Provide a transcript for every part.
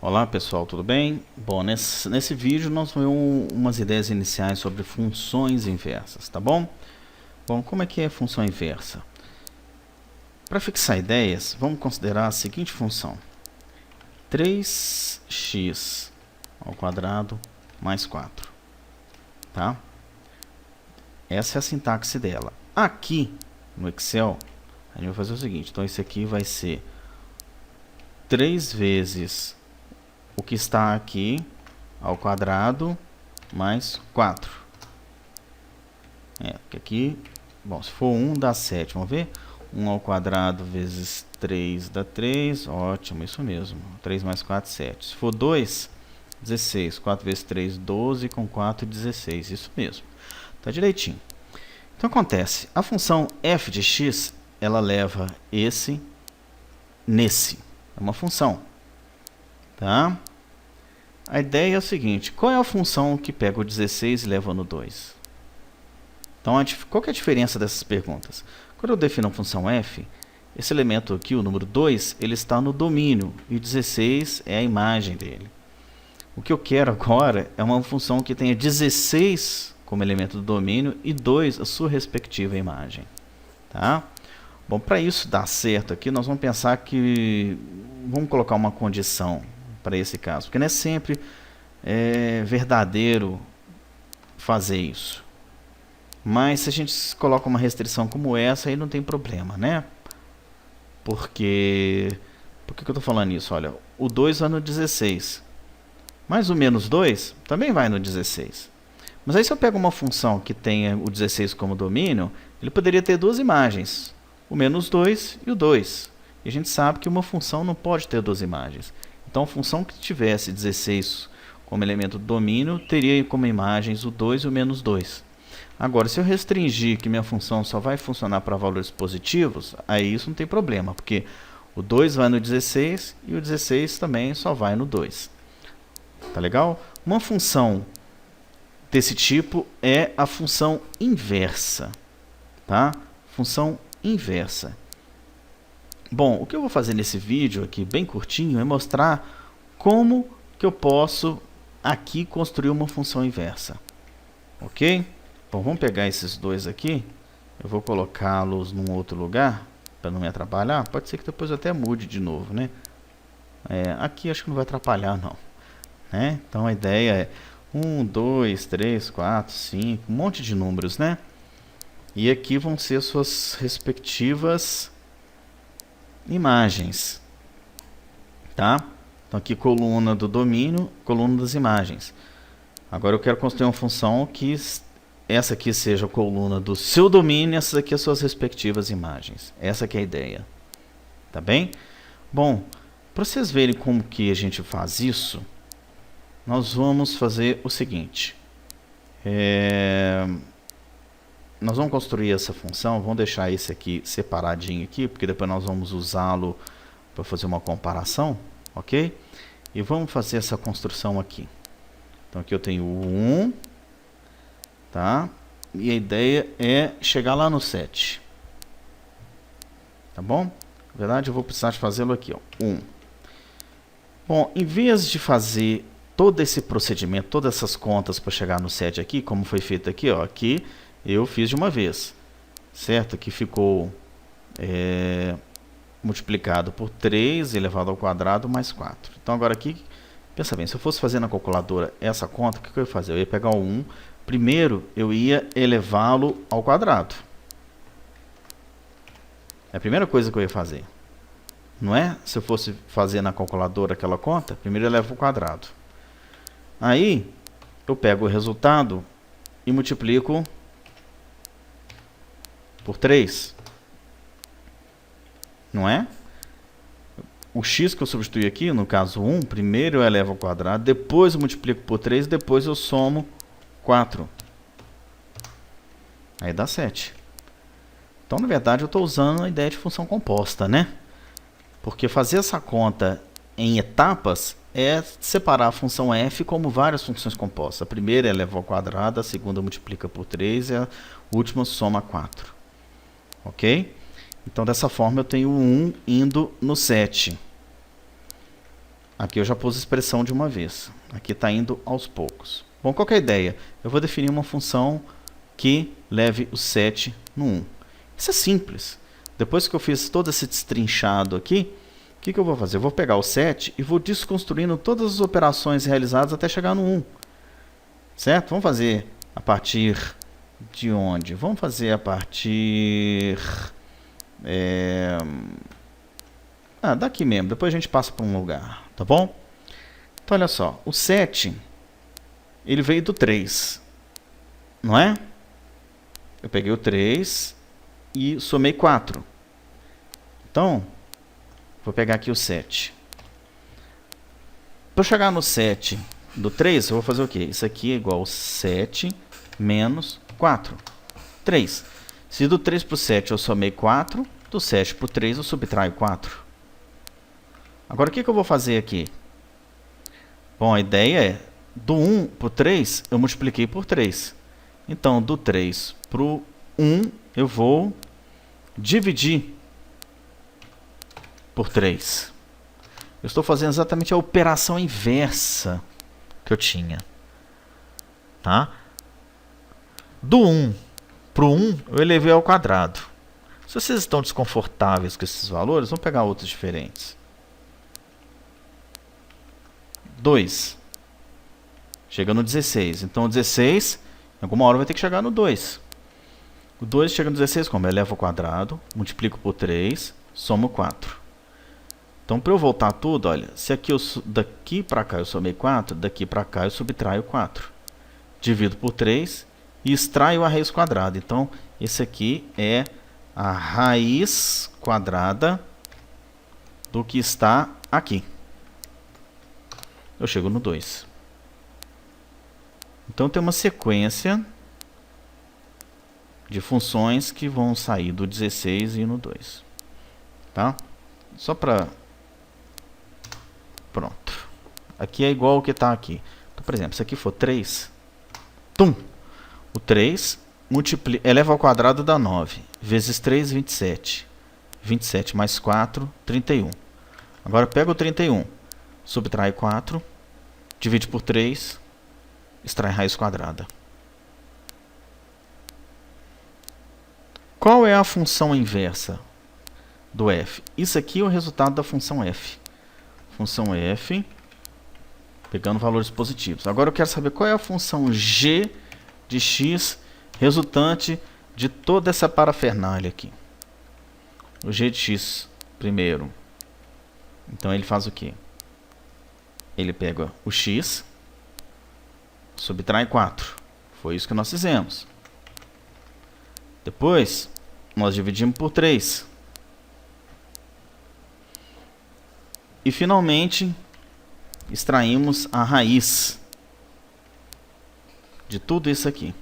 Olá pessoal, tudo bem? Bom, nesse vídeo nós vamos ver umas ideias iniciais sobre funções inversas, tá bom? Bom, como é que é função inversa? Para fixar ideias, vamos considerar a seguinte função: 3x ao quadrado mais 4, tá? Essa é a sintaxe dela. Aqui no Excel, a gente vai fazer o seguinte, então esse aqui vai ser 3 vezes o que está aqui ao quadrado mais 4. Porque aqui, bom, se for 1 dá 7, vamos ver? 1 ao quadrado vezes 3 dá 3, ótimo, isso mesmo. 3 mais 4, 7. Se for 2, 16. 4 vezes 3, 12, com 4, 16, isso mesmo. Tá direitinho. Então acontece, a função f de x, ela leva esse nesse. É uma função, tá? A ideia é o seguinte: qual é a função que pega o 16 e leva no 2? Então, qual que é a diferença dessas perguntas? Quando eu defino a função f, esse elemento aqui, o número 2, ele está no domínio, e 16 é a imagem dele. O que eu quero agora é uma função que tenha 16 como elemento do domínio e 2 a sua respectiva imagem. Tá? Bom, para isso dar certo aqui, nós vamos pensar que... Vamos colocar uma condição para esse caso, porque não é sempre verdadeiro fazer isso. Mas se a gente coloca uma restrição como essa, aí não tem problema, né? Por que eu estou falando isso? Olha, o 2 vai no 16, mas o menos 2 também vai no 16. Mas aí se eu pego uma função que tenha o 16 como domínio, ele poderia ter duas imagens, o menos 2 e o 2. E a gente sabe que uma função não pode ter duas imagens. Então, a função que tivesse 16 como elemento do domínio, teria como imagens o 2 e o menos 2. Agora, se eu restringir que minha função só vai funcionar para valores positivos, aí isso não tem problema, porque o 2 vai no 16 e o 16 também só vai no 2. Tá legal? Uma função desse tipo é a função inversa. Tá? Função inversa. Bom, o que eu vou fazer nesse vídeo aqui, bem curtinho, é mostrar como que eu posso aqui construir uma função inversa. Ok? Bom, vamos pegar esses dois aqui. Eu vou colocá-los num outro lugar, para não me atrapalhar. Pode ser que depois eu até mude de novo, né? Aqui acho que não vai atrapalhar, não. Né? Então a ideia é 1, 2, 3, 4, 5, um monte de números, né? E aqui vão ser suas respectivas imagens, tá? Então aqui coluna do domínio, coluna das imagens. Agora eu quero construir uma função que essa aqui seja a coluna do seu domínio, essas aqui as suas respectivas imagens. Essa que é a ideia, tá bem? Bom, para vocês verem como que a gente faz isso, nós vamos fazer o seguinte. Nós vamos construir essa função, vamos deixar esse aqui separadinho aqui, porque depois nós vamos usá-lo para fazer uma comparação, ok? E vamos fazer essa construção aqui. Então aqui eu tenho o 1, tá? E a ideia é chegar lá no 7. Tá bom? Na verdade eu vou precisar de fazê-lo aqui, ó, 1. Bom, em vez de fazer todo esse procedimento, todas essas contas para chegar no 7 aqui, como foi feito aqui, ó, aqui eu fiz de uma vez, certo? Que ficou multiplicado por 3 elevado ao quadrado mais 4. Então agora aqui, pensa bem, se eu fosse fazer na calculadora essa conta, o que eu ia fazer? Eu ia pegar o 1, primeiro eu ia elevá-lo ao quadrado. É a primeira coisa que eu ia fazer. Não é? Se eu fosse fazer na calculadora aquela conta, primeiro eu elevo ao quadrado. Aí, eu pego o resultado e multiplico por 3. Não é? O x que eu substituí aqui, no caso 1, primeiro eu elevo ao quadrado, depois eu multiplico por 3, depois eu somo 4. Aí dá 7. Então, na verdade, eu estou usando a ideia de função composta, né? Porque fazer essa conta em etapas é separar a função f como várias funções compostas. A primeira eleva ao quadrado, a segunda multiplica por 3 e a última soma 4. Ok? Então, dessa forma, eu tenho 1 indo no 7. Aqui eu já pus a expressão de uma vez. Aqui está indo aos poucos. Bom, qual que é a ideia? Eu vou definir uma função que leve o 7 no 1. Isso é simples. Depois que eu fiz todo esse destrinchado aqui, o que eu vou fazer? Eu vou pegar o 7 e vou desconstruindo todas as operações realizadas até chegar no 1. Certo? Vamos fazer a partir de onde? Vamos fazer a partir... daqui mesmo. Depois a gente passa para um lugar. Tá bom? Então, olha só. O 7, ele veio do 3. Não é? Eu peguei o 3 e somei 4. Então, vou pegar aqui o 7. Para eu chegar no 7 do 3, eu vou fazer o quê? Isso aqui é igual a 7 menos 4. 3. Se do 3 para o 7 eu somei 4, do 7 para o 3 eu subtraio 4. Agora, o que eu vou fazer aqui? Bom, a ideia é, do 1 para o 3, eu multipliquei por 3. Então, do 3 para o 1, eu vou dividir por 3. Eu estou fazendo exatamente a operação inversa que eu tinha. Tá? Do 1 para o 1, eu elevei ao quadrado. Se vocês estão desconfortáveis com esses valores, vamos pegar outros diferentes. 2. Chega no 16. Então, o 16, em alguma hora vai ter que chegar no 2. O 2 chega no 16 como? Eu elevo ao quadrado, multiplico por 3, somo 4. Então, para eu voltar tudo, olha, se aqui daqui para cá eu somei 4, daqui para cá eu subtraio 4. Divido por 3 e extraio a raiz quadrada. Então, esse aqui é a raiz quadrada do que está aqui. Eu chego no 2. Então, tem uma sequência de funções que vão sair do 16 e ir no 2. Tá? Só para... Pronto. Aqui é igual ao que está aqui. Então, por exemplo, se aqui for 3, o 3 eleva ao quadrado dá 9. Vezes 3, 27. 27 mais 4, 31. Agora, pega o 31. Subtrai 4, divide por 3, extrai raiz quadrada. Qual é a função inversa do f? Isso aqui é o resultado da função f. Função f, pegando valores positivos. Agora eu quero saber qual é a função g de x resultante de toda essa parafernália aqui. O g de x primeiro. Então ele faz o quê? Ele pega o x, subtrai 4. Foi isso que nós fizemos. Depois, nós dividimos por 3. E, finalmente, extraímos a raiz de tudo isso aqui.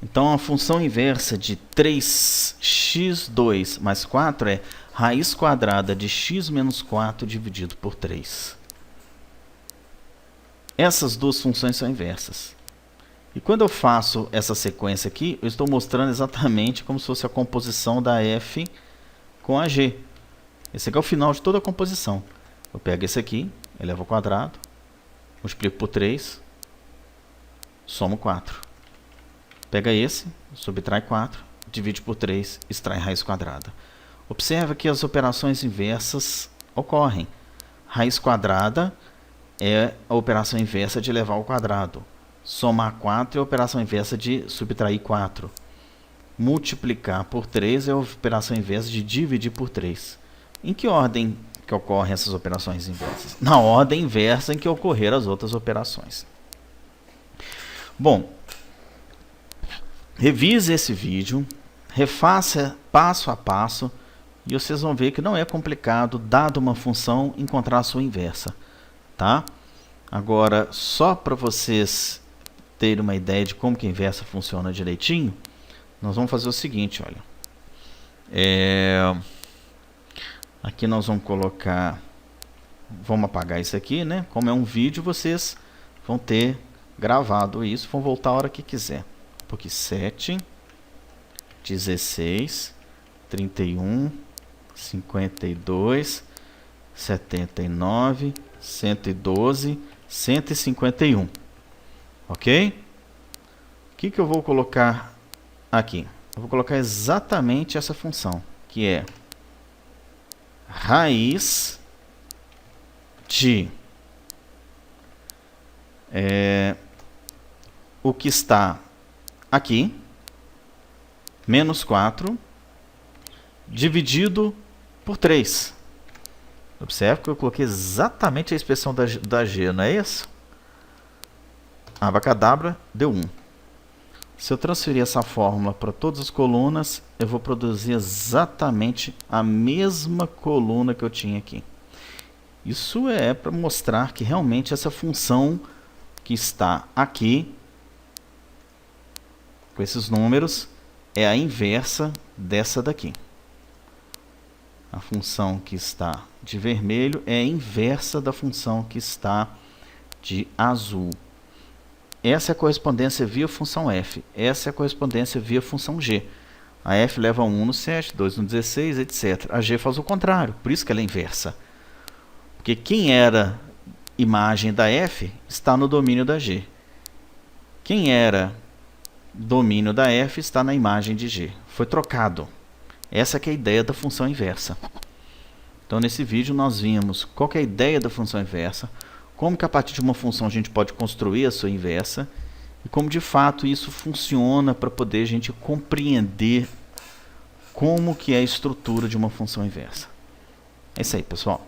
Então, a função inversa de 3x2 mais 4 é raiz quadrada de x menos 4 dividido por 3. Essas duas funções são inversas. E quando eu faço essa sequência aqui, eu estou mostrando exatamente como se fosse a composição da f com a g. Esse aqui é o final de toda a composição. Eu pego esse aqui, elevo ao quadrado, multiplico por 3, somo 4. Pega esse, subtrai 4, divide por 3, extrai raiz quadrada. Observa que as operações inversas ocorrem. Raiz quadrada é a operação inversa de elevar ao quadrado. Somar 4 é a operação inversa de subtrair 4. Multiplicar por 3 é a operação inversa de dividir por 3. Em que ordem que ocorrem essas operações inversas? Na ordem inversa em que ocorreram as outras operações. Bom, revise esse vídeo, refaça passo a passo e vocês vão ver que não é complicado, dado uma função, encontrar a sua inversa. Tá? Agora, só para vocês terem uma ideia de como que a inversa funciona direitinho, nós vamos fazer o seguinte, olha. Aqui nós vamos colocar, vamos apagar isso aqui, né? Como é um vídeo, vocês vão ter gravado isso, vão voltar a hora que quiser. Porque 7, 16, 31, 52, 79, 112, 151. Ok? O que eu vou colocar aqui? Eu vou colocar exatamente essa função, que é raiz de o que está aqui, menos 4, dividido por 3. Observe que eu coloquei exatamente a expressão da G, não é isso? Abacadabra, deu 1. Se eu transferir essa fórmula para todas as colunas, eu vou produzir exatamente a mesma coluna que eu tinha aqui. Isso é para mostrar que realmente essa função que está aqui, com esses números, é a inversa dessa daqui. A função que está de vermelho é a inversa da função que está de azul. Essa é a correspondência via função f. Essa é a correspondência via função g. A f leva 1 no 7, 2 no 16, etc. A g faz o contrário, por isso que ela é inversa. Porque quem era imagem da f está no domínio da g. Quem era domínio da f está na imagem de g. Foi trocado. Essa que é a ideia da função inversa. Então, nesse vídeo, nós vimos qual que é a ideia da função inversa, como que a partir de uma função a gente pode construir a sua inversa, e como de fato isso funciona para poder a gente compreender como que é a estrutura de uma função inversa. É isso aí, pessoal.